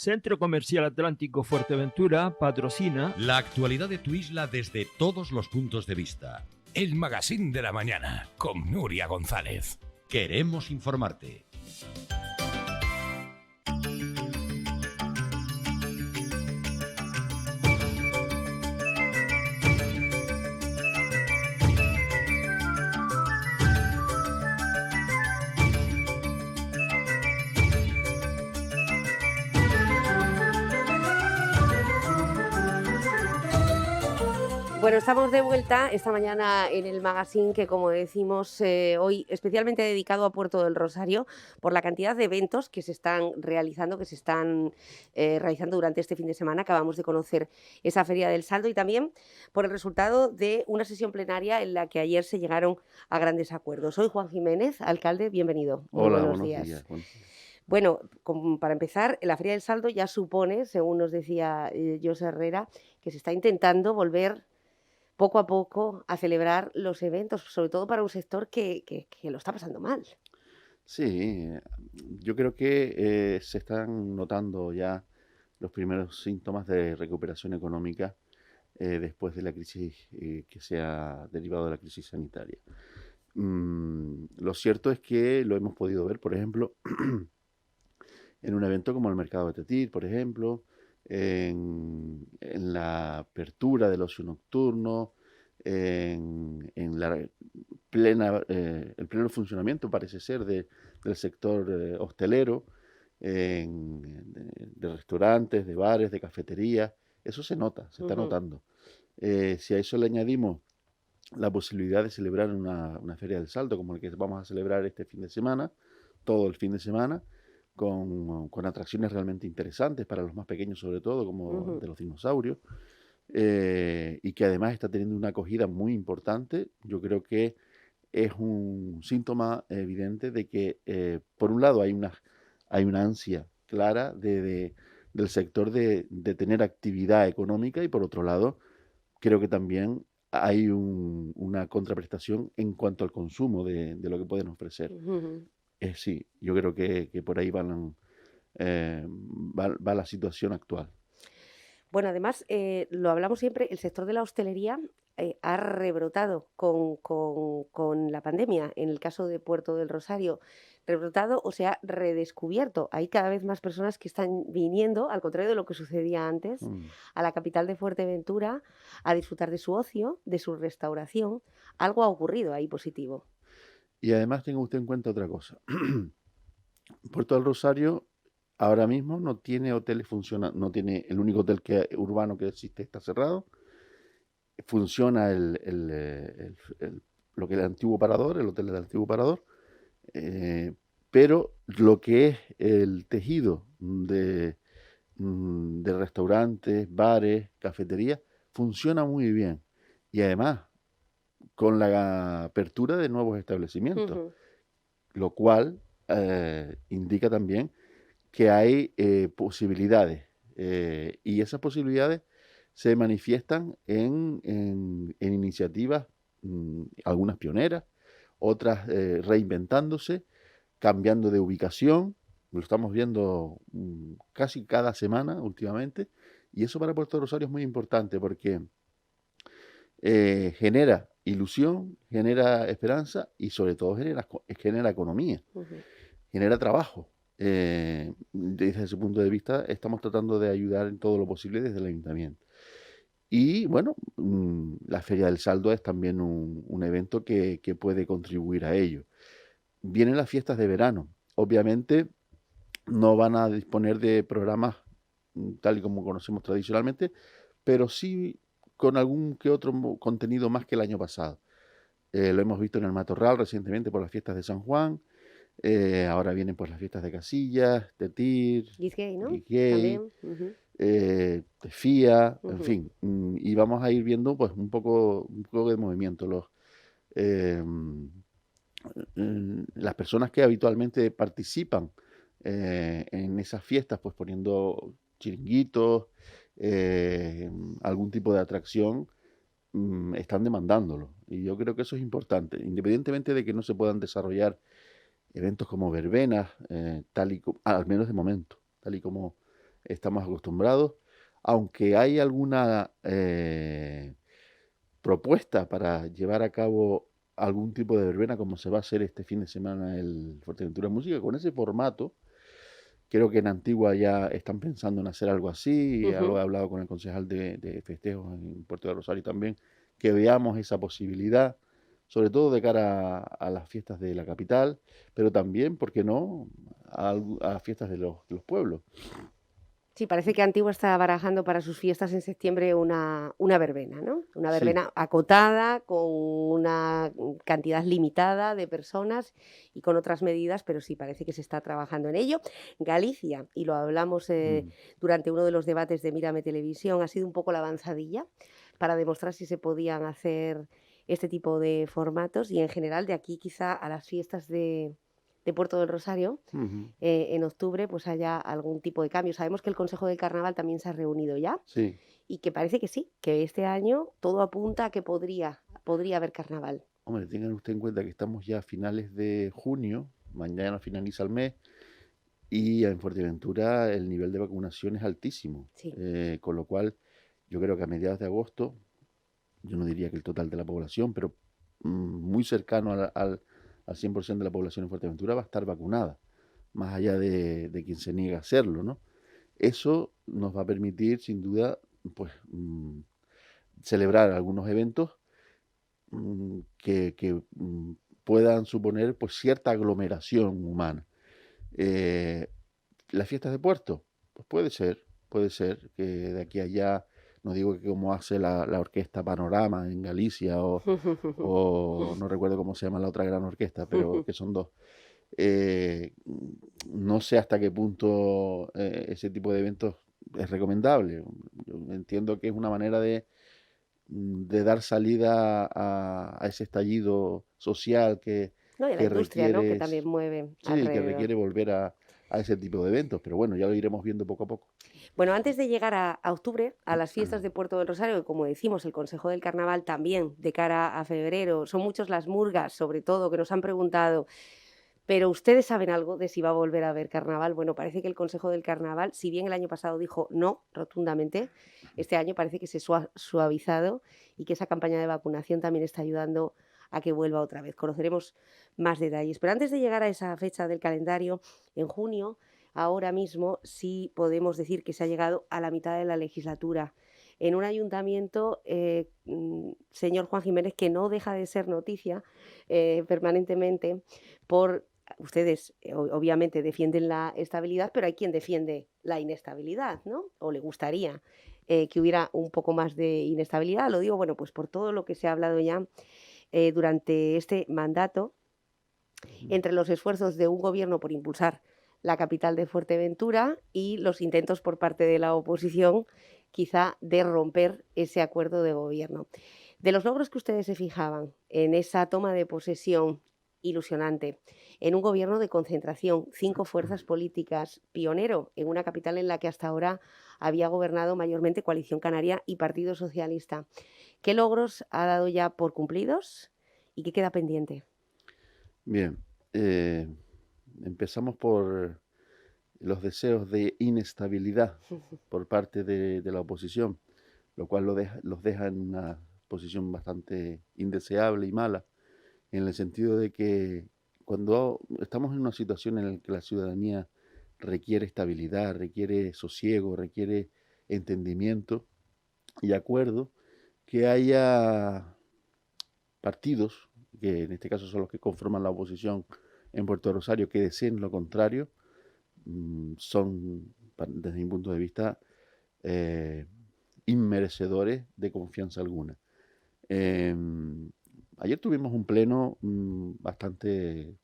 Centro Comercial Atlántico Fuerteventura patrocina la actualidad de tu isla desde todos los puntos de vista. El Magazín de la Mañana con Nuria González. Queremos informarte. Bueno, estamos de vuelta esta mañana en el magazine que, como decimos, hoy especialmente dedicado a Puerto del Rosario por la cantidad de eventos que se están realizando, realizando durante este fin de semana. Acabamos de conocer esa Feria del Saldo y también por el resultado de una sesión plenaria en la que ayer se llegaron a grandes acuerdos. Soy Juan Jiménez, alcalde, bienvenido. Hola, buenos buenos días. Buenos días. Bueno, para empezar, la Feria del Saldo ya supone, según nos decía José Herrera, que se está intentando volver poco a poco a celebrar los eventos, sobre todo para un sector que lo está pasando mal. Sí, yo creo que se están notando ya los primeros síntomas de recuperación económica después de la crisis que se ha derivado de la crisis sanitaria. Lo cierto es que lo hemos podido ver, por ejemplo, en un evento como el Mercado de Tetir, por ejemplo, en la apertura del ocio nocturno, en el pleno funcionamiento, parece ser, del sector hostelero, de restaurantes, de bares, de cafeterías. Eso se nota, se está notando. Si a eso le añadimos la posibilidad de celebrar una Feria del Saldo, como el que vamos a celebrar este fin de semana, todo el fin de semana, con atracciones realmente interesantes para los más pequeños, sobre todo, como de los dinosaurios, y que además está teniendo una acogida muy importante. Yo creo que es un síntoma evidente de que, por un lado, hay una ansia clara del sector de tener actividad económica, y por otro lado, creo que también hay una contraprestación en cuanto al consumo de lo que pueden ofrecer. Sí, yo creo que por ahí va la situación actual. Bueno, además, lo hablamos siempre, el sector de la hostelería ha rebrotado con la pandemia. En el caso de Puerto del Rosario, rebrotado o se ha redescubierto. Hay cada vez más personas que están viniendo, al contrario de lo que sucedía antes, a la capital de Fuerteventura a disfrutar de su ocio, de su restauración. Algo ha ocurrido ahí positivo. Y además tenga usted en cuenta otra cosa. Puerto del Rosario ahora mismo no tiene hoteles funcionando, no tiene el único hotel urbano que existe, está cerrado. Funciona lo que es el antiguo Parador, el hotel del antiguo Parador, pero lo que es el tejido de restaurantes, bares, cafeterías, funciona muy bien. Y además, con la apertura de nuevos establecimientos, lo cual indica también que hay posibilidades, y esas posibilidades se manifiestan en iniciativas, algunas pioneras, otras reinventándose, cambiando de ubicación. Lo estamos viendo casi cada semana últimamente, y eso para Puerto Rosario es muy importante porque genera ilusión, genera esperanza y sobre todo genera economía, genera trabajo. Desde ese punto de vista estamos tratando de ayudar en todo lo posible desde el ayuntamiento. Y bueno, la Feria del Saldo es también un evento que puede contribuir a ello. Vienen las fiestas de verano. Obviamente no van a disponer de programas tal y como conocemos tradicionalmente, pero sí con algún que otro contenido más que el año pasado. Lo hemos visto en el Matorral recientemente por las fiestas de San Juan. Ahora vienen pues las fiestas de Casillas, de Tir, Guizgay, ¿no? Guizgay, de FIA, en fin. Y vamos a ir viendo pues un poco de movimiento. Las personas que habitualmente participan en esas fiestas, pues poniendo chiringuitos, algún tipo de atracción, están demandándolo. Y yo creo que eso es importante, independientemente de que no se puedan desarrollar eventos como verbenas, al menos de momento, tal y como estamos acostumbrados, aunque hay alguna propuesta para llevar a cabo algún tipo de verbena, como se va a hacer este fin de semana el Fuerteventura Música, con ese formato. Creo que en Antigua ya están pensando en hacer algo así, he hablado con el concejal de festejos en Puerto de Rosario también, que veamos esa posibilidad, sobre todo de cara a las fiestas de la capital, pero también, ¿por qué no?, a fiestas de los pueblos. Sí, parece que Antigua está barajando para sus fiestas en septiembre una verbena, ¿no? Una Sí, verbena acotada, con una cantidad limitada de personas y con otras medidas, pero sí parece que se está trabajando en ello. Galicia, y lo hablamos mm, durante uno de los debates de Mírame Televisión, ha sido un poco la avanzadilla para demostrar si se podían hacer este tipo de formatos y en general de aquí quizá a las fiestas de Puerto del Rosario ujú, en octubre pues haya algún tipo de cambio. Sabemos que el Consejo del Carnaval también se ha reunido ya sí. y que parece que sí, que este año todo apunta a que podría haber carnaval. Hombre, tengan usted en cuenta que estamos ya a finales de junio, mañana finaliza el mes, y en Fuerteventura el nivel de vacunación es altísimo, Sí. con lo cual yo creo que a mediados de agosto, yo no diría que el total de la población, pero muy cercano al 100% de la población en Fuerteventura va a estar vacunada, más allá de quien se niega a hacerlo, ¿no? Eso nos va a permitir, sin duda, pues celebrar algunos eventos que puedan suponer pues cierta aglomeración humana. Eh, las fiestas de puerto, pues puede ser que de aquí a allá, no digo que como hace la orquesta Panorama en Galicia o no recuerdo cómo se llama la otra gran orquesta, pero que son dos. Eh, no sé hasta qué punto ese tipo de eventos es recomendable. Yo entiendo que es una manera de dar salida a ese estallido social No, y a la que industria, ¿no? Que requiere, también mueve sí, que alrededor. requiere volver a ese tipo de eventos, pero bueno, ya lo iremos viendo poco a poco. Bueno, antes de llegar a octubre, a las fiestas de Puerto del Rosario, que como decimos, el Consejo del Carnaval también de cara a febrero, son muchos las murgas, sobre todo, que nos han preguntado, pero ¿ustedes saben algo de si va a volver a haber carnaval? Bueno, parece que el Consejo del Carnaval, si bien el año pasado dijo no rotundamente, este año parece que se ha suavizado y que esa campaña de vacunación también está ayudando a que vuelva otra vez. Conoceremos más detalles. Pero antes de llegar a esa fecha del calendario, en junio, ahora mismo sí podemos decir que se ha llegado a la mitad de la legislatura. En un ayuntamiento, señor Juan Jiménez, que no deja de ser noticia permanentemente por ustedes obviamente defienden la estabilidad, pero hay quien defiende la inestabilidad, ¿no? O le gustaría que hubiera un poco más de inestabilidad. Lo digo, bueno, pues por todo lo que se ha hablado ya durante este mandato, entre los esfuerzos de un gobierno por impulsar la capital de Fuerteventura y los intentos por parte de la oposición, quizá, de romper ese acuerdo de gobierno. De los logros que ustedes se fijaban en esa toma de posesión ilusionante, en un gobierno de concentración, 5 fuerzas políticas, pionero en una capital en la que hasta ahora había gobernado mayormente Coalición Canaria y Partido Socialista. ¿Qué logros ha dado ya por cumplidos y qué queda pendiente? Bien, empezamos por los deseos de inestabilidad por parte de la oposición, lo cual los deja en una posición bastante indeseable y mala, en el sentido de que cuando estamos en una situación en la que la ciudadanía requiere estabilidad, requiere sosiego, requiere entendimiento y acuerdo, que haya partidos, que en este caso son los que conforman la oposición en Puerto Rosario, que deseen lo contrario, son, desde mi punto de vista, eh, inmerecedores de confianza alguna. Eh, ayer tuvimos un pleno bastante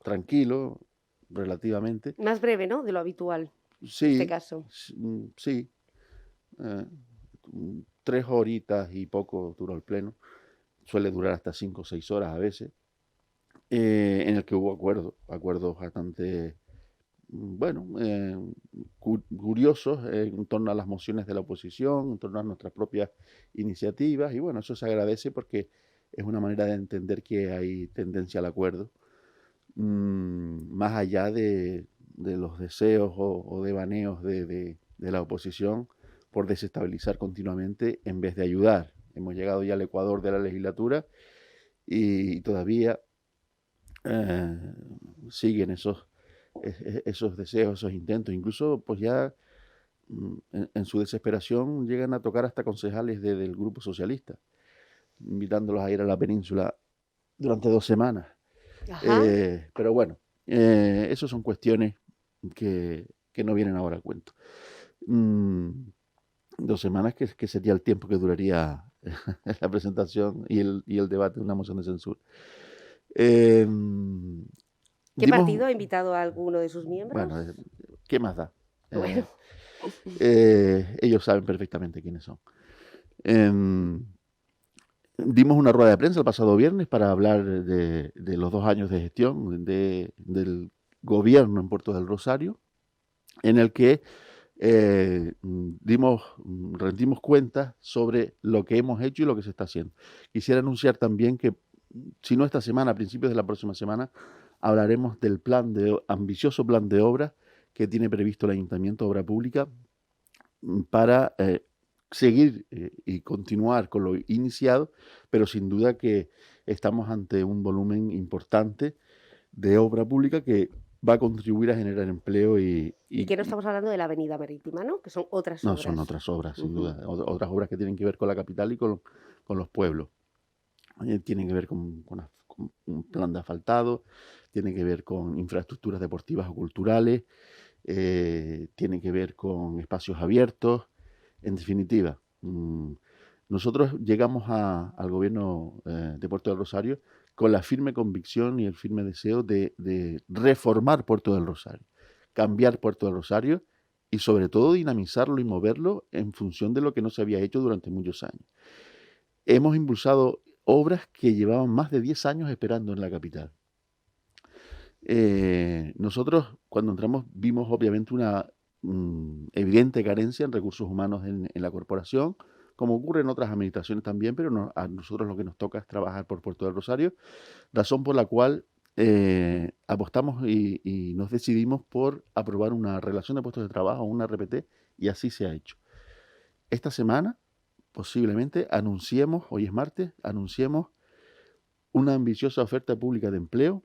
tranquilo, relativamente. Más breve, ¿no?, de lo habitual, en este Sí, caso. sí. eh, 3 horitas y poco duró el pleno. Suele durar hasta 5 o 6 horas a veces. En el que hubo acuerdos bastante, bueno, curiosos en torno a las mociones de la oposición, en torno a nuestras propias iniciativas, y bueno, eso se agradece porque es una manera de entender que hay tendencia al acuerdo, más allá de los deseos o devaneos de la oposición por desestabilizar continuamente en vez de ayudar. Hemos llegado ya al ecuador de la legislatura y todavía siguen esos deseos, esos intentos. Incluso pues ya en su desesperación llegan a tocar hasta concejales del Grupo Socialista, invitándolos a ir a la península durante 2 semanas. Ajá. Pero bueno, esas son cuestiones que no vienen ahora al cuento. 2 semanas que sería el tiempo que duraría la presentación y el debate de una moción de censura. ¿Qué Dimos- partido ha invitado a alguno de sus miembros? Bueno, ¿qué más da? Bueno. Ellos saben perfectamente quiénes son. Dimos una rueda de prensa el pasado viernes para hablar de los 2 años de gestión del gobierno en Puerto del Rosario, en el que rendimos cuentas sobre lo que hemos hecho y lo que se está haciendo. Quisiera anunciar también que, si no esta semana, a principios de la próxima semana, hablaremos del ambicioso plan de obra que tiene previsto el Ayuntamiento de Obra Pública para seguir y continuar con lo iniciado, pero sin duda que estamos ante un volumen importante de obra pública que va a contribuir a generar empleo Y que no estamos hablando de la Avenida Marítima, ¿no? Que son otras no, obras. son otras obras, sin Ujú. duda. Otras obras que tienen que ver con la capital y con los pueblos. Tienen que ver con un plan de asfaltado, tienen que ver con infraestructuras deportivas o culturales, tienen que ver con espacios abiertos. En definitiva, nosotros llegamos al gobierno de Puerto del Rosario con la firme convicción y el firme deseo de reformar Puerto del Rosario, cambiar Puerto del Rosario y sobre todo dinamizarlo y moverlo en función de lo que no se había hecho durante muchos años. Hemos impulsado obras que llevaban más de 10 años esperando en la capital. Nosotros cuando entramos vimos obviamente una evidente carencia en recursos humanos en la corporación, como ocurre en otras administraciones también, pero a nosotros lo que nos toca es trabajar por Puerto del Rosario, razón por la cual apostamos y nos decidimos por aprobar una relación de puestos de trabajo, una RPT, y así se ha hecho. Esta semana, posiblemente, hoy es martes, anunciemos una ambiciosa oferta pública de empleo,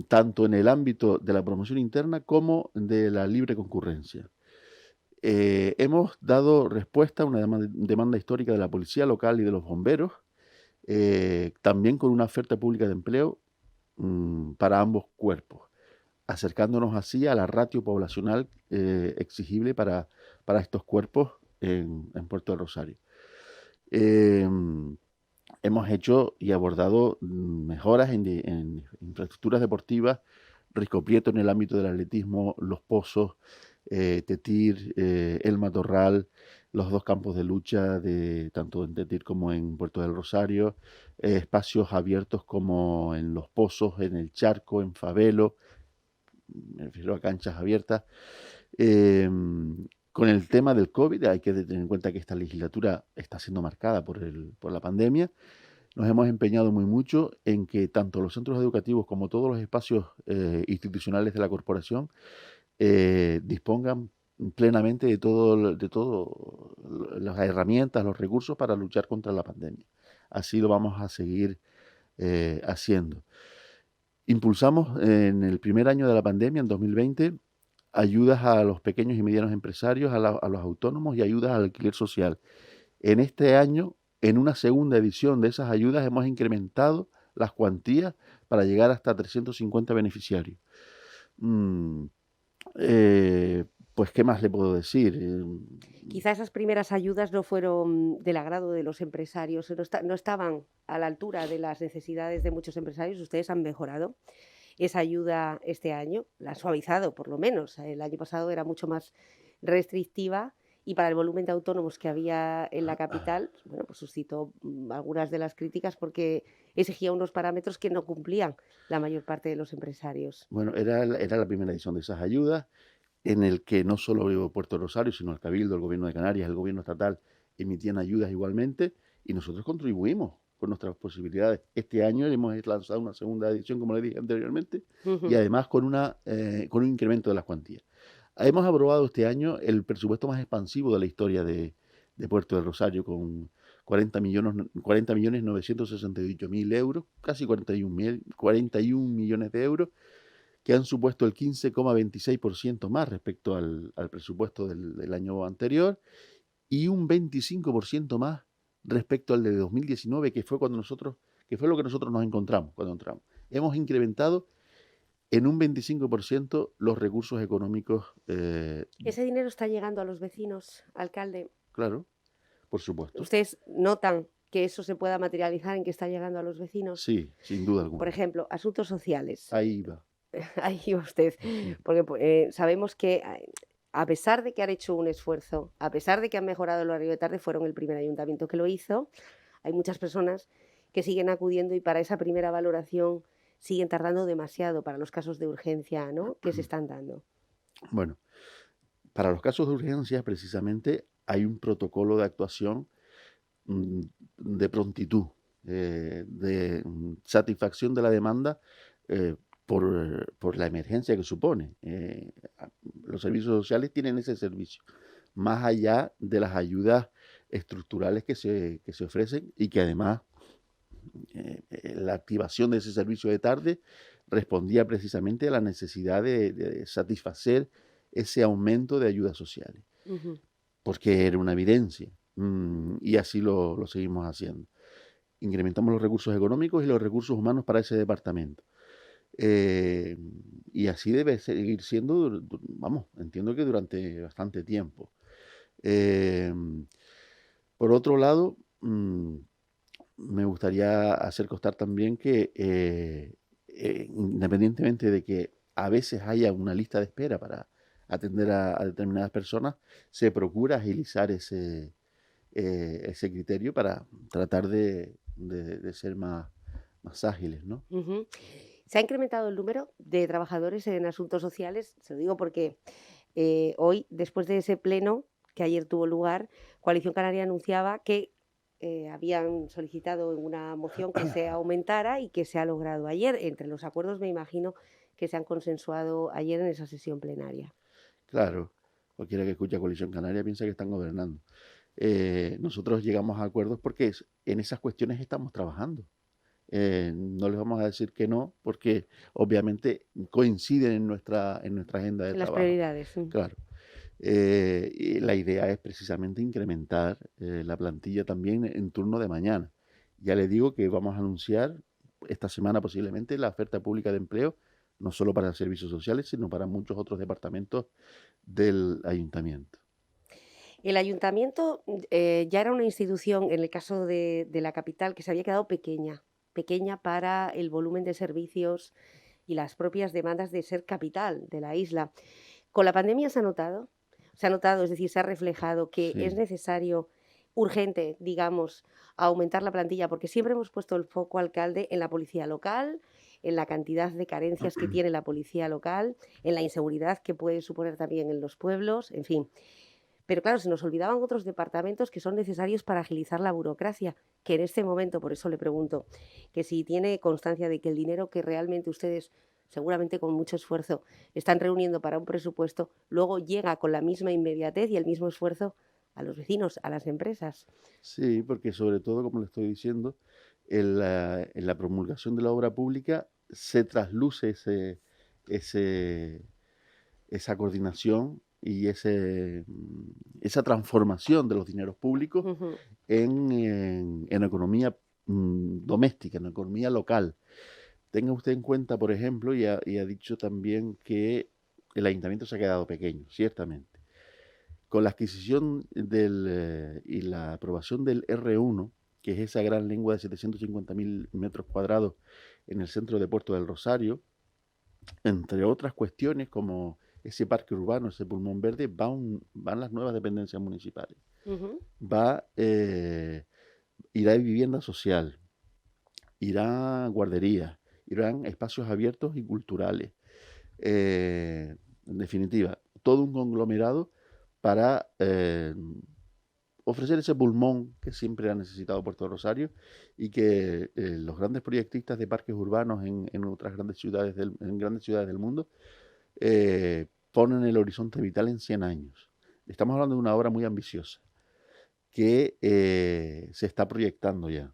tanto en el ámbito de la promoción interna como de la libre concurrencia. Hemos dado respuesta a una demanda histórica de la policía local y de los bomberos, también con una oferta pública de empleo para ambos cuerpos, acercándonos así a la ratio poblacional exigible para estos cuerpos en Puerto del Rosario. Hemos hecho y abordado mejoras en infraestructuras deportivas, Risco Prieto en el ámbito del atletismo, Los Pozos, Tetir, El Matorral, los 2 campos de lucha, tanto en Tetir como en Puerto del Rosario, espacios abiertos como en Los Pozos, en El Charco, en Fabelo, me refiero a canchas abiertas. Con el tema del COVID, hay que tener en cuenta que esta legislatura está siendo marcada por la pandemia. Nos hemos empeñado muy mucho en que tanto los centros educativos como todos los espacios institucionales de la corporación dispongan plenamente de todo las herramientas, los recursos para luchar contra la pandemia. Así lo vamos a seguir haciendo. Impulsamos en el primer año de la pandemia, en 2020, ayudas a los pequeños y medianos empresarios, a los autónomos y ayudas al alquiler social. En este año, en una segunda edición de esas ayudas, hemos incrementado las cuantías para llegar hasta 350 beneficiarios. Pues, ¿qué más le puedo decir? Quizá esas primeras ayudas no fueron del agrado de los empresarios, no estaban a la altura de las necesidades de muchos empresarios. Ustedes han mejorado esa ayuda este año, la han suavizado por lo menos. El año pasado era mucho más restrictiva y para el volumen de autónomos que había en la capital, bueno, pues suscitó algunas de las críticas porque exigía unos parámetros que no cumplían la mayor parte de los empresarios. Bueno, era la primera edición de esas ayudas, en el que no solo Puerto Rosario, sino el Cabildo, el Gobierno de Canarias, el Gobierno estatal emitían ayudas igualmente y nosotros contribuimos con nuestras posibilidades. Este año hemos lanzado una segunda edición, como le dije anteriormente, y además con un incremento de las cuantías. Hemos aprobado este año el presupuesto más expansivo de la historia de Puerto del Rosario, con 40.968.000 euros, casi 41 millones de euros, que han supuesto el 15,26% más respecto al presupuesto del año anterior y un 25% más respecto al de 2019, que fue lo que nosotros nos encontramos cuando entramos. Hemos incrementado en un 25% los recursos económicos. ¿Ese dinero está llegando a los vecinos, alcalde? Claro, por supuesto. ¿Ustedes notan que eso se pueda materializar en que está llegando a los vecinos? Sí, sin duda alguna. Por ejemplo, asuntos sociales. Ahí va. Ahí va usted, porque sabemos que a pesar de que han hecho un esfuerzo, a pesar de que han mejorado el horario de tarde, fueron el primer ayuntamiento que lo hizo, hay muchas personas que siguen acudiendo y para esa primera valoración siguen tardando demasiado para los casos de urgencia, ¿no?, que se están dando. Bueno, para los casos de urgencia, precisamente, hay un protocolo de actuación de prontitud, de satisfacción de la demanda por la emergencia que supone. Los servicios sociales tienen ese servicio, más allá de las ayudas estructurales que se ofrecen y que además la activación de ese servicio de tarde respondía precisamente a la necesidad de satisfacer ese aumento de ayudas sociales, porque era una evidencia, y así lo seguimos haciendo. Incrementamos los recursos económicos y los recursos humanos para ese departamento. Y así debe seguir siendo, vamos, entiendo que durante bastante tiempo. Por otro lado, me gustaría hacer constar también que independientemente de que a veces haya una lista de espera para atender a determinadas personas, se procura agilizar ese criterio para tratar de ser más ágiles, ¿no? ¿Se ha incrementado el número de trabajadores en asuntos sociales? Se lo digo porque hoy, después de ese pleno que ayer tuvo lugar, Coalición Canaria anunciaba que habían solicitado en una moción que se aumentara y que se ha logrado ayer. Entre los acuerdos, me imagino, que se han consensuado ayer en esa sesión plenaria. Claro, cualquiera que escuche a Coalición Canaria piensa que están gobernando. Nosotros llegamos a acuerdos porque en esas cuestiones estamos trabajando. No les vamos a decir que no, porque obviamente coinciden en nuestra agenda de Las trabajo. prioridades. Claro. Y la idea es precisamente incrementar la plantilla también en turno de mañana. Ya les digo que vamos a anunciar esta semana posiblemente la oferta pública de empleo, no solo para servicios sociales, sino para muchos otros departamentos del ayuntamiento. El ayuntamiento ya era una institución, en el caso de la capital, que se había quedado pequeña para el volumen de servicios y las propias demandas de ser capital de la isla. ¿Con la pandemia se ha notado? Es decir, se ha reflejado que Sí. es necesario, urgente, digamos, aumentar la plantilla, porque siempre hemos puesto el foco, alcalde, en la policía local, en la cantidad de carencias que tiene la policía local, en la inseguridad que puede suponer también en los pueblos, en fin. Pero claro, se nos olvidaban otros departamentos que son necesarios para agilizar la burocracia, que en este momento, por eso le pregunto, que si tiene constancia de que el dinero que realmente ustedes, seguramente con mucho esfuerzo, están reuniendo para un presupuesto, luego llega con la misma inmediatez y el mismo esfuerzo a los vecinos, a las empresas. Sí, porque sobre todo, como le estoy diciendo, en la promulgación de la obra pública se trasluce esa coordinación y esa transformación de los dineros públicos en economía doméstica, en economía local. Tenga usted en cuenta, por ejemplo, y ha dicho también que el ayuntamiento se ha quedado pequeño, ciertamente. Con la adquisición y la aprobación del R1, que es esa gran lengua de 750.000 metros cuadrados en el centro de Puerto del Rosario, entre otras cuestiones como ese parque urbano, ese pulmón verde, van las nuevas dependencias municipales. Irá vivienda social, irá guardería, irán espacios abiertos y culturales. En definitiva, todo un conglomerado para ofrecer ese pulmón que siempre ha necesitado Puerto Rosario y que los grandes proyectistas de parques urbanos en otras grandes ciudades del mundo ponen el horizonte vital en 100 años. Estamos hablando de una obra muy ambiciosa que se está proyectando ya.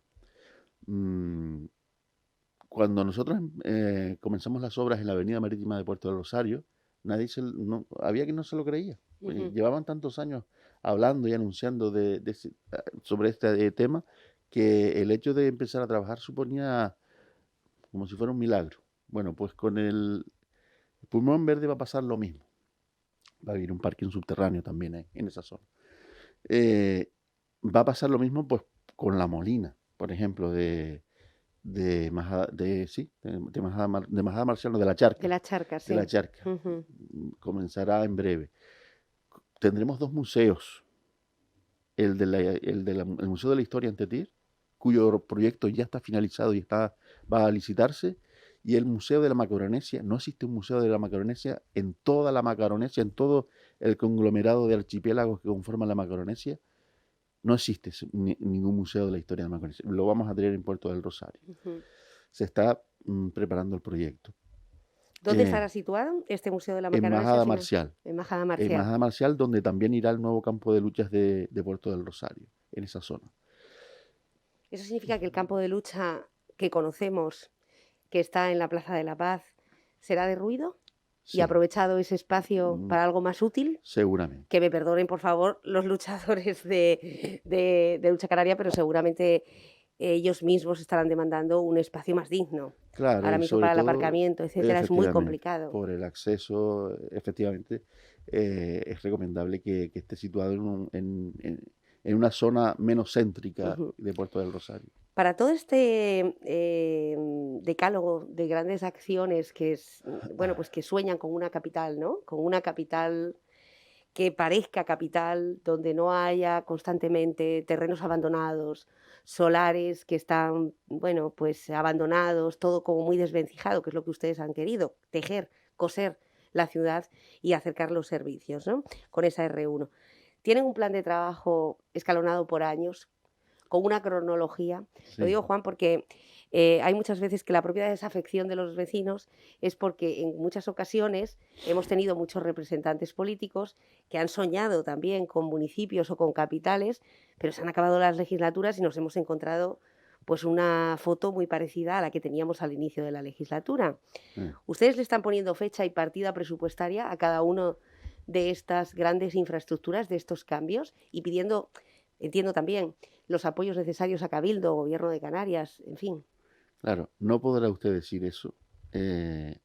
Cuando nosotros comenzamos las obras en la Avenida Marítima de Puerto del Rosario, había quien no se lo creía. Llevaban tantos años hablando y anunciando sobre este tema, que el hecho de empezar a trabajar suponía como si fuera un milagro. Bueno, pues con el Pulmón Verde va a pasar lo mismo. Va a haber un parking subterráneo también en esa zona. Va a pasar lo mismo pues con La Molina, por ejemplo, de Majada Marcial, no, de La Charca. De La Charca, sí. De La Charca. Comenzará en breve. Tendremos 2 museos. El Museo de la Historia en Tetir, cuyo proyecto ya está finalizado y va a licitarse, y el Museo de la Macaronesia. No existe un museo de la Macaronesia en toda la Macaronesia, en todo el conglomerado de archipiélagos que conforman la Macaronesia. No existe ningún museo de la historia de la Macaronesia. Lo vamos a tener en Puerto del Rosario. Se está preparando el proyecto. ¿Dónde estará situado este Museo de la Macaronesia? En Majada Marcial. En Majada Marcial. En Majada Marcial, donde también irá el nuevo campo de luchas de Puerto del Rosario, en esa zona. ¿Eso significa que el campo de lucha que conocemos, que está en la Plaza de la Paz, será derruido? Sí. ¿Y aprovechado ese espacio para algo más útil? Seguramente. Que me perdonen, por favor, los luchadores de Lucha Canaria, pero seguramente ellos mismos estarán demandando un espacio más digno. Claro, ahora mismo para el aparcamiento, etcétera, es muy complicado. Por el acceso, efectivamente, es recomendable que esté situado en una zona menos céntrica de Puerto del Rosario. Para todo este decálogo de grandes acciones que pues que sueñan con una capital, ¿no? Con una capital que parezca capital, donde no haya constantemente terrenos abandonados, solares que están, bueno, pues abandonados, todo como muy desvencijado, que es lo que ustedes han querido, tejer, coser la ciudad y acercar los servicios, ¿no? Con esa R1. Tienen un plan de trabajo escalonado por años, con una cronología. Sí. Lo digo, Juan, porque hay muchas veces que la propia desafección de los vecinos es porque en muchas ocasiones hemos tenido muchos representantes políticos que han soñado también con municipios o con capitales, pero se han acabado las legislaturas y nos hemos encontrado pues una foto muy parecida a la que teníamos al inicio de la legislatura. Ustedes le están poniendo fecha y partida presupuestaria a cada uno de estas grandes infraestructuras, de estos cambios, y pidiendo, entiendo también, los apoyos necesarios a Cabildo, Gobierno de Canarias, en fin. Claro, no podrá usted decir eso de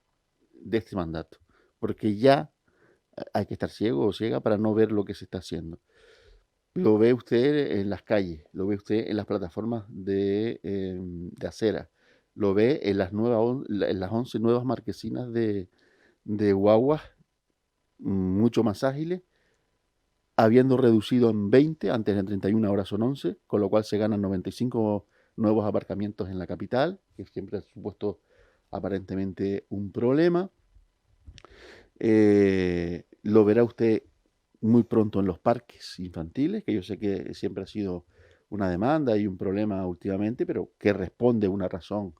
este mandato, porque ya hay que estar ciego o ciega para no ver lo que se está haciendo. Lo ve usted en las calles, lo ve usted en las plataformas de acera, lo ve en las 11 nuevas marquesinas de guaguas, mucho más ágiles, habiendo reducido en 20, antes de 31 ahora son 11, con lo cual se ganan 95 nuevos aparcamientos en la capital, que siempre ha supuesto aparentemente un problema. Lo verá usted muy pronto en los parques infantiles, que yo sé que siempre ha sido una demanda y un problema últimamente, pero que responde a una razón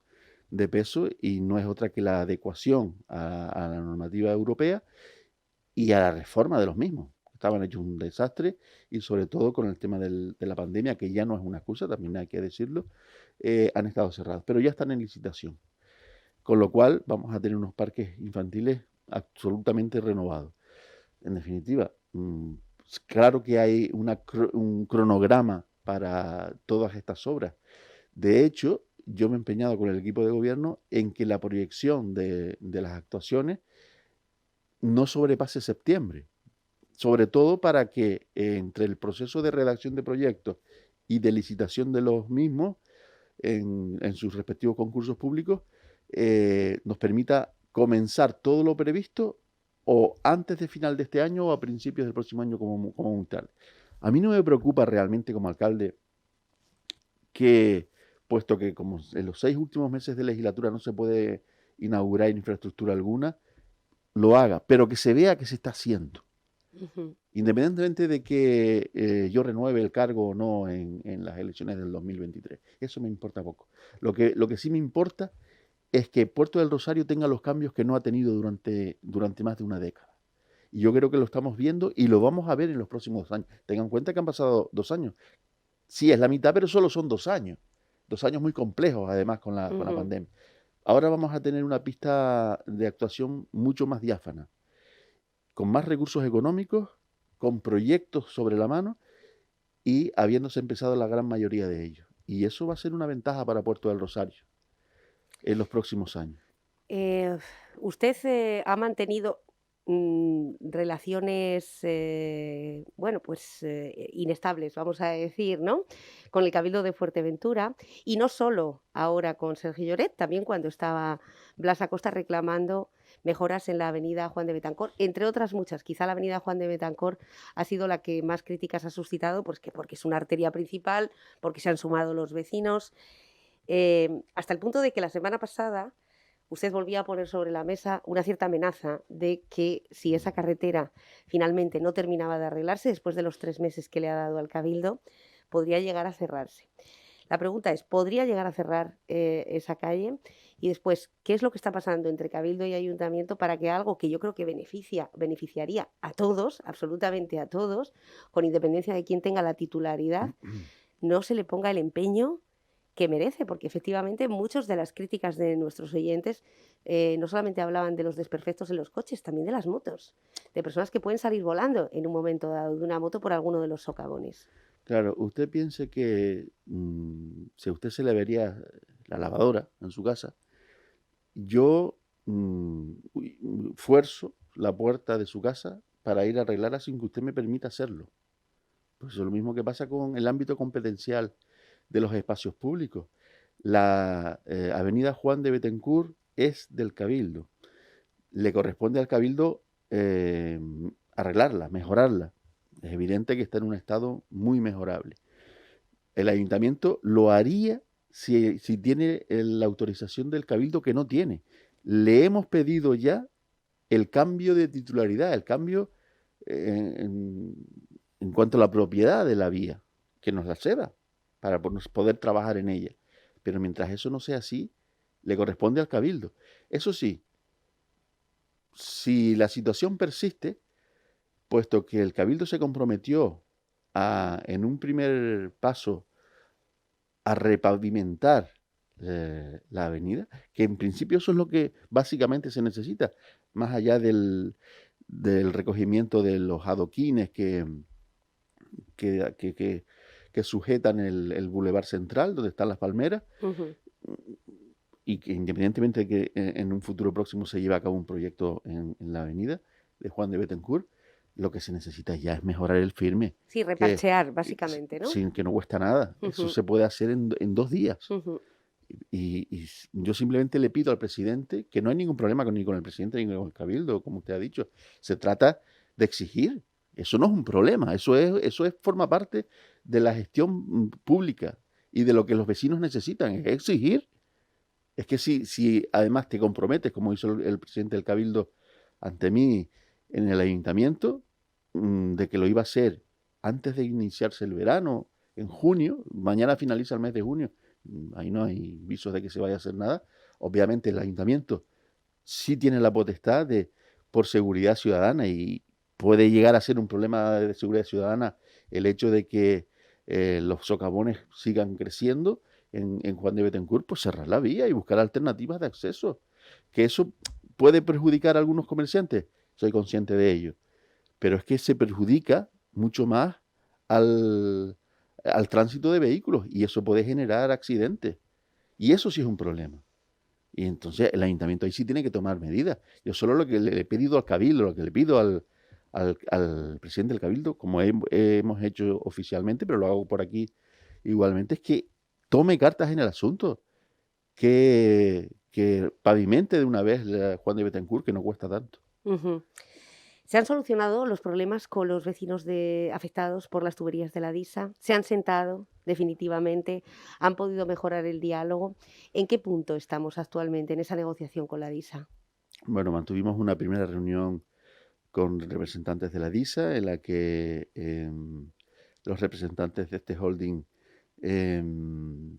de peso y no es otra que la adecuación a la normativa europea y a la reforma de los mismos. Estaban hechos un desastre y sobre todo con el tema de la pandemia, que ya no es una excusa, también hay que decirlo, han estado cerrados, pero ya están en licitación. Con lo cual vamos a tener unos parques infantiles absolutamente renovados. En definitiva, claro que hay un cronograma para todas estas obras. De hecho, yo me he empeñado con el equipo de gobierno en que la proyección de las actuaciones no sobrepase septiembre. Sobre todo para que entre el proceso de redacción de proyectos y de licitación de los mismos en sus respectivos concursos públicos nos permita comenzar todo lo previsto o antes de final de este año o a principios del próximo año como muy tarde. A mí no me preocupa realmente como alcalde que, puesto que como en los 6 últimos meses de legislatura no se puede inaugurar infraestructura alguna, lo haga, pero que se vea que se está haciendo. Independientemente de que yo renueve el cargo o no en las elecciones del 2023. Eso me importa poco. Lo que sí me importa es que Puerto del Rosario tenga los cambios que no ha tenido durante más de una década. Y yo creo que lo estamos viendo y lo vamos a ver en los próximos 2 años. Tengan en cuenta que han pasado 2 años. Sí, es la mitad, pero solo son 2 años. 2 años muy complejos, además, con la Ujú. pandemia. Ahora vamos a tener una pista de actuación mucho más diáfana, con más recursos económicos, con proyectos sobre la mano y habiéndose empezado la gran mayoría de ellos. Y eso va a ser una ventaja para Puerto del Rosario en los próximos años. Eh, Usted ha mantenido relaciones, bueno, pues inestables, vamos a decir, ¿no? Con el Cabildo de Fuerteventura y no solo ahora con Sergio Lloret, también cuando estaba Blas Acosta reclamando mejoras en la avenida Juan de Betancourt, entre otras muchas. Quizá la avenida Juan de Betancourt ha sido la que más críticas ha suscitado, pues que porque es una arteria principal, porque se han sumado los vecinos, hasta el punto de que la semana pasada usted volvía a poner sobre la mesa una cierta amenaza de que si esa carretera finalmente no terminaba de arreglarse después de los 3 meses que le ha dado al Cabildo, podría llegar a cerrarse. La pregunta es, ¿podría llegar a cerrar esa calle? Y después, ¿qué es lo que está pasando entre Cabildo y Ayuntamiento para que algo que yo creo que beneficiaría a todos, absolutamente a todos, con independencia de quién tenga la titularidad, no se le ponga el empeño que merece? Porque efectivamente muchas de las críticas de nuestros oyentes no solamente hablaban de los desperfectos en los coches, también de las motos, de personas que pueden salir volando en un momento dado de una moto por alguno de los socavones. Claro, usted piense que si a usted se le vería la lavadora en su casa, yo fuerzo la puerta de su casa para ir a arreglarla sin que usted me permita hacerlo. Pues eso es lo mismo que pasa con el ámbito competencial de los espacios públicos. La avenida Juan de Betancourt es del Cabildo. Le corresponde al Cabildo arreglarla, mejorarla. Es evidente que está en un estado muy mejorable. El ayuntamiento lo haría si tiene la autorización del Cabildo, que no tiene. Le hemos pedido ya el cambio de titularidad, el cambio en cuanto a la propiedad de la vía, que nos la ceda para poder trabajar en ella. Pero mientras eso no sea así, le corresponde al Cabildo. Eso sí, si la situación persiste, puesto que el Cabildo se comprometió en un primer paso a repavimentar la avenida, que en principio eso es lo que básicamente se necesita, más allá del recogimiento de los adoquines que sujetan el bulevar central, donde están las palmeras, Ujú. y que independientemente de que en un futuro próximo se lleve a cabo un proyecto en la avenida de Juan de Betancourt, lo que se necesita ya es mejorar el firme, Sí, que, reparchear, básicamente, ¿no? sin que no cuesta nada. Eso Ujú, se puede hacer en 2 días. ujú. Y yo simplemente le pido al presidente, que no hay ningún problema ni con el presidente ni con el Cabildo, como usted ha dicho. Se trata de exigir. Eso no es un problema, eso forma parte de la gestión pública y de lo que los vecinos necesitan, es exigir. Es que si además te comprometes, como hizo el presidente del Cabildo ante mí en el ayuntamiento, de que lo iba a hacer antes de iniciarse el verano, en junio, mañana finaliza el mes de junio, ahí no hay visos de que se vaya a hacer nada. Obviamente el ayuntamiento sí tiene la potestad por seguridad ciudadana, y puede llegar a ser un problema de seguridad ciudadana el hecho de que los socavones sigan creciendo en Juan de Betancourt, pues cerrar la vía y buscar alternativas de acceso. Que eso puede perjudicar a algunos comerciantes, soy consciente de ello, pero es que se perjudica mucho más al tránsito de vehículos, y eso puede generar accidentes. Y eso sí es un problema. Y entonces el ayuntamiento ahí sí tiene que tomar medidas. Yo solo lo que le he pedido al Cabildo, lo que le pido al presidente del Cabildo, como hemos hecho oficialmente, pero lo hago por aquí igualmente, es que tome cartas en el asunto, que pavimente de una vez la Juan de Betancourt, que no cuesta tanto. Ujú. ¿Se han solucionado los problemas con los vecinos afectados por las tuberías de la DISA? ¿Se han sentado definitivamente? ¿Han podido mejorar el diálogo? ¿En qué punto estamos actualmente en esa negociación con la DISA? Bueno, mantuvimos una primera reunión con representantes de la DISA, en la que los representantes de este holding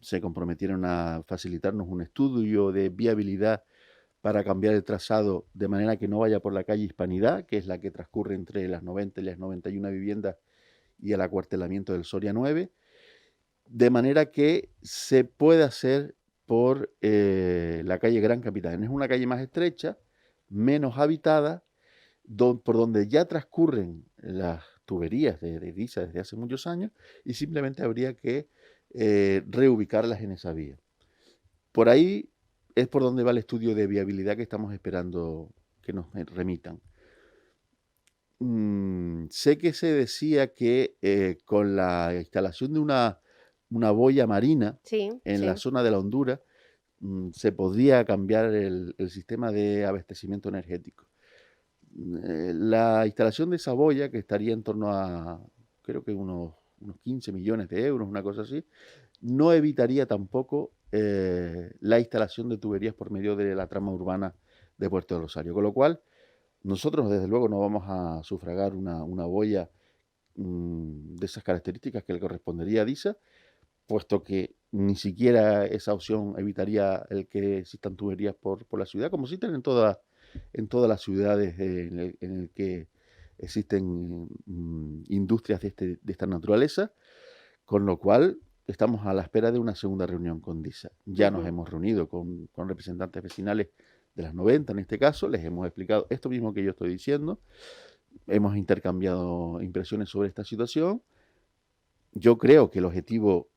se comprometieron a facilitarnos un estudio de viabilidad para cambiar el trazado de manera que no vaya por la calle Hispanidad, que es la que transcurre entre las 90 y las 91 viviendas y el acuartelamiento del Soria 9, de manera que se pueda hacer por la calle Gran Capitán. Es una calle más estrecha, menos habitada, por donde ya transcurren las tuberías de DISA desde hace muchos años, y simplemente habría que reubicarlas en esa vía. Por ahí es por donde va el estudio de viabilidad que estamos esperando que nos remitan. Sé que se decía que con la instalación de una boya marina Sí, en la sí. zona de la Hondura se podría cambiar el sistema de abastecimiento energético. La instalación de esa boya, que estaría en torno a, creo que unos 15 millones de euros, una cosa así, no evitaría tampoco la instalación de tuberías por medio de la trama urbana de Puerto del Rosario. Con lo cual, nosotros desde luego no vamos a sufragar una boya de esas características que le correspondería a DISA, puesto que ni siquiera esa opción evitaría el que existan tuberías por la ciudad, como existen en todas las ciudades en el que existen industrias de esta naturaleza, con lo cual estamos a la espera de una segunda reunión con DISA. Ya nos hemos reunido con representantes vecinales de las 90, en este caso, les hemos explicado esto mismo que yo estoy diciendo, hemos intercambiado impresiones sobre esta situación. Yo creo que el objetivo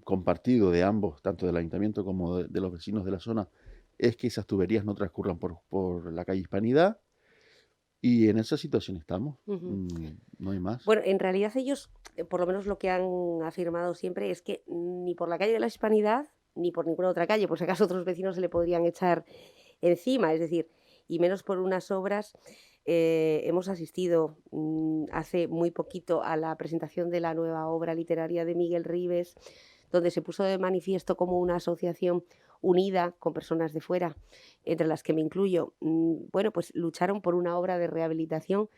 compartido de ambos, tanto del ayuntamiento como de los vecinos de la zona, es que esas tuberías no transcurran por la calle Hispanidad, y en esa situación estamos. No hay más. Bueno, en realidad ellos, por lo menos lo que han afirmado siempre es que ni por la calle de la Hispanidad ni por ninguna otra calle, por si acaso otros vecinos se le podrían echar encima, es decir, y menos por unas obras. Hemos asistido hace muy poquito a la presentación de la nueva obra literaria de Miguel Ribes, donde se puso de manifiesto como una asociación unida con personas de fuera, entre las que me incluyo, bueno, pues lucharon por una obra de rehabilitación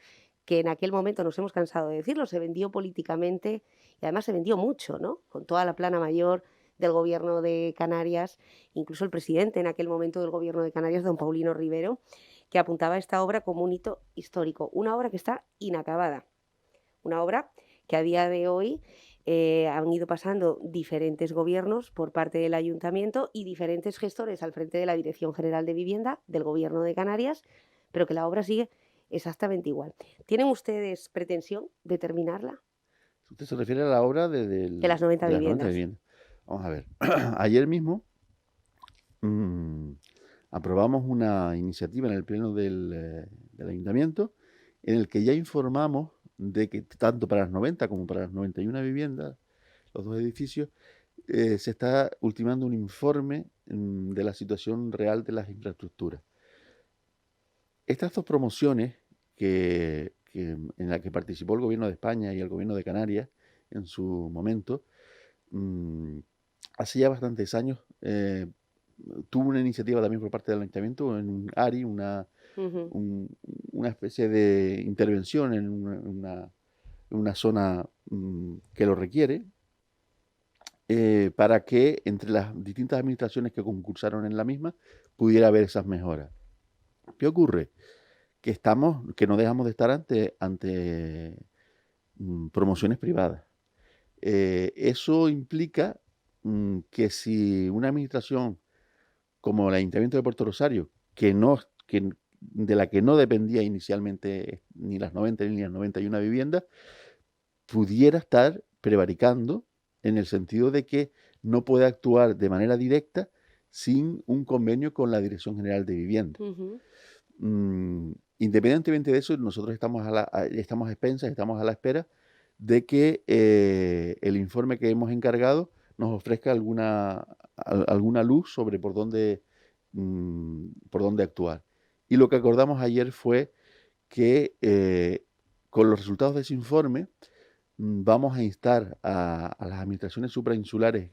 que en aquel momento, nos hemos cansado de decirlo, se vendió políticamente y además se vendió mucho, ¿no? Con toda la plana mayor del gobierno de Canarias, incluso el presidente en aquel momento del gobierno de Canarias, don Paulino Rivero, que apuntaba a esta obra como un hito histórico, una obra que está inacabada, una obra que a día de hoy han ido pasando diferentes gobiernos por parte del ayuntamiento y diferentes gestores al frente de la Dirección General de Vivienda del gobierno de Canarias, pero que la obra sigue exactamente igual. ¿Tienen ustedes pretensión de terminarla? Usted se refiere a la obra de las 90 de las 90 viviendas. viviendas. Vamos a ver. Ayer mismo aprobamos una iniciativa en el pleno del ayuntamiento en el que ya informamos de que tanto para las 90 como para las 91 viviendas, los dos edificios, se está ultimando un informe de la situación real de las infraestructuras. Estas dos promociones en la que participó el gobierno de España y el gobierno de Canarias en su momento, hace ya bastantes años, tuvo una iniciativa también por parte del ayuntamiento en un ARI, una especie de intervención en una zona que lo requiere, para que entre las distintas administraciones que concursaron en la misma pudiera haber esas mejoras. ¿Qué ocurre? Que no dejamos de estar ante promociones privadas. Eso implica que si una administración como el Ayuntamiento de Puerto Rosario, de la que no dependía inicialmente ni las 90 ni las 91 viviendas, pudiera estar prevaricando en el sentido de que no puede actuar de manera directa sin un convenio con la Dirección General de Vivienda. Independientemente de eso, nosotros estamos a expensas, estamos a la espera de que el informe que hemos encargado nos ofrezca alguna luz sobre por dónde actuar. Y lo que acordamos ayer fue que con los resultados de ese informe vamos a instar a las administraciones suprainsulares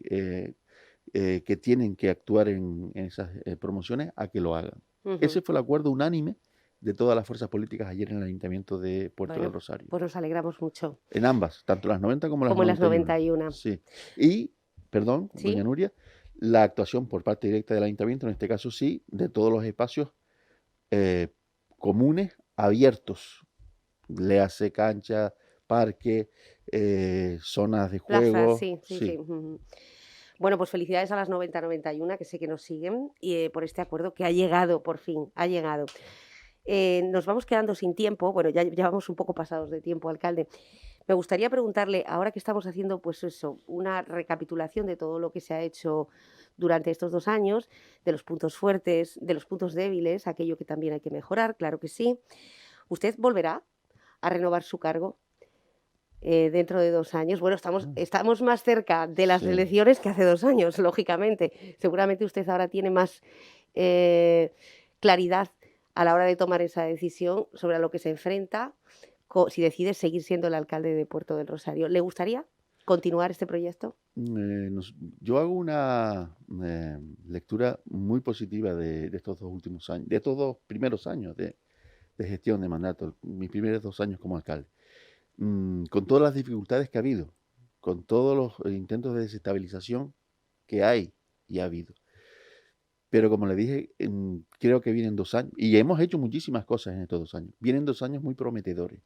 que tienen que actuar en esas promociones a que lo hagan. Ese fue el acuerdo unánime de todas las fuerzas políticas ayer en el Ayuntamiento de Puerto del Rosario. Pues nos alegramos mucho. En ambas, tanto las 90 como las 91. Como las 91. Sí. Y, perdón, ¿Sí? doña Nuria, la actuación por parte directa del ayuntamiento, en este caso sí, de todos los espacios comunes abiertos, le hace cancha, parque, zonas de Plazas, juego. sí. Sí. Bueno, pues felicidades a las 90-91, que sé que nos siguen, y por este acuerdo que ha llegado, por fin, ha llegado. Nos vamos quedando sin tiempo, bueno, ya vamos un poco pasados de tiempo, alcalde. Me gustaría preguntarle, ahora que estamos haciendo, pues eso, una recapitulación de todo lo que se ha hecho durante estos 2 años, de los puntos fuertes, de los puntos débiles, aquello que también hay que mejorar, claro que sí. ¿Usted volverá a renovar su cargo dentro de 2 años? Bueno, estamos más cerca de las Sí. elecciones que hace 2 años, lógicamente. Seguramente usted ahora tiene más claridad a la hora de tomar esa decisión sobre a lo que se enfrenta, si decide seguir siendo el alcalde de Puerto del Rosario. ¿Le gustaría continuar este proyecto? Yo hago una lectura muy positiva de estos 2 últimos años, de estos 2 primeros años de gestión de mandato, mis primeros 2 años como alcalde. Con todas las dificultades que ha habido, con todos los intentos de desestabilización que hay y ha habido. Pero como le dije, creo que vienen 2 años, y hemos hecho muchísimas cosas en estos 2 años. Vienen 2 años muy prometedores.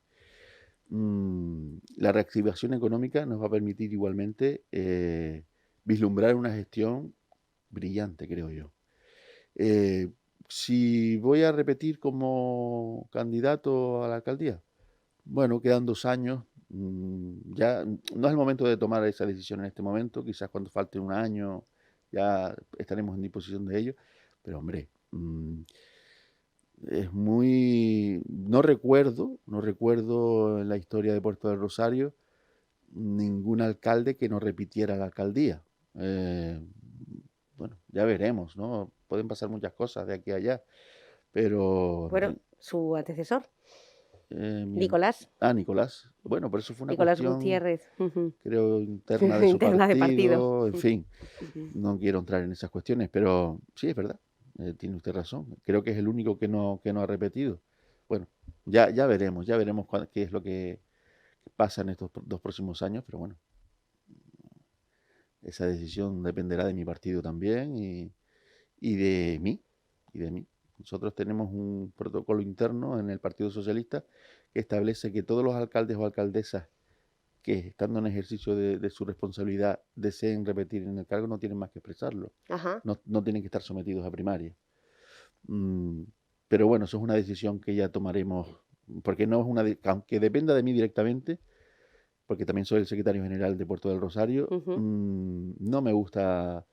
La reactivación económica nos va a permitir igualmente vislumbrar una gestión brillante, creo yo. Si voy a repetir como candidato a la alcaldía, bueno, quedan 2 años. Ya no es el momento de tomar esa decisión en este momento. Quizás cuando falte 1 año ya estaremos en disposición de ello. Pero hombre, es muy... No recuerdo en la historia de Puerto del Rosario ningún alcalde que no repitiera la alcaldía. Bueno, ya veremos, ¿no? Pueden pasar muchas cosas de aquí a allá, pero... Bueno, su antecesor, mi Nicolás Nicolás. Bueno, por eso fue una Nicolás cuestión, Gutiérrez. creo, interna de su Interna de partido. partido, en fin. Ujú. No quiero entrar en esas cuestiones, pero sí, es verdad. Tiene usted razón. Creo que es el único que no ha repetido. Bueno, ya veremos qué es lo que pasa en estos 2 próximos años, pero bueno, esa decisión dependerá de mi partido también y de mí, Nosotros tenemos un protocolo interno en el Partido Socialista que establece que todos los alcaldes o alcaldesas que, estando en ejercicio de su responsabilidad, deseen repetir en el cargo, no tienen más que expresarlo. Ajá. No tienen que estar sometidos a primaria. Pero bueno, eso es una decisión que ya tomaremos, porque no es aunque dependa de mí directamente, porque también soy el secretario general de Puerto del Rosario, no me gusta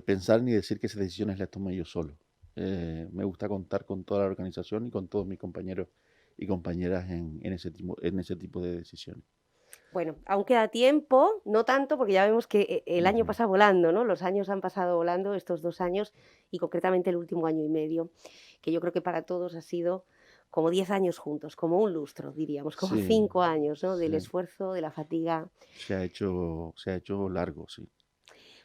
pensar ni decir que esas decisiones las tome yo solo. Me gusta contar con toda la organización y con todos mis compañeros y compañeras en ese tipo de decisiones. Bueno, aún queda tiempo, no tanto, porque ya vemos que el año pasa volando, ¿no? Los años han pasado volando, estos 2 años, y concretamente el último año y medio, que yo creo que para todos ha sido como 10 años juntos, como un lustro, diríamos, como Sí, 5 años, ¿no? Del sí. esfuerzo, de la fatiga. Se ha hecho largo, sí.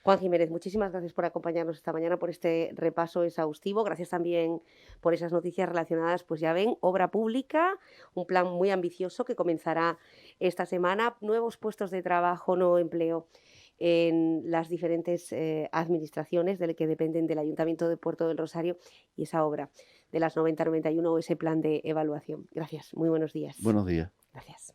Juan Jiménez, muchísimas gracias por acompañarnos esta mañana, por este repaso exhaustivo. Gracias también por esas noticias relacionadas, pues ya ven, obra pública, un plan muy ambicioso que comenzará esta semana, nuevos puestos de trabajo, nuevo empleo en las diferentes administraciones del que dependen del Ayuntamiento de Puerto del Rosario, y esa obra de las 90-91 o ese plan de evaluación. Gracias, muy buenos días. Buenos días. Gracias.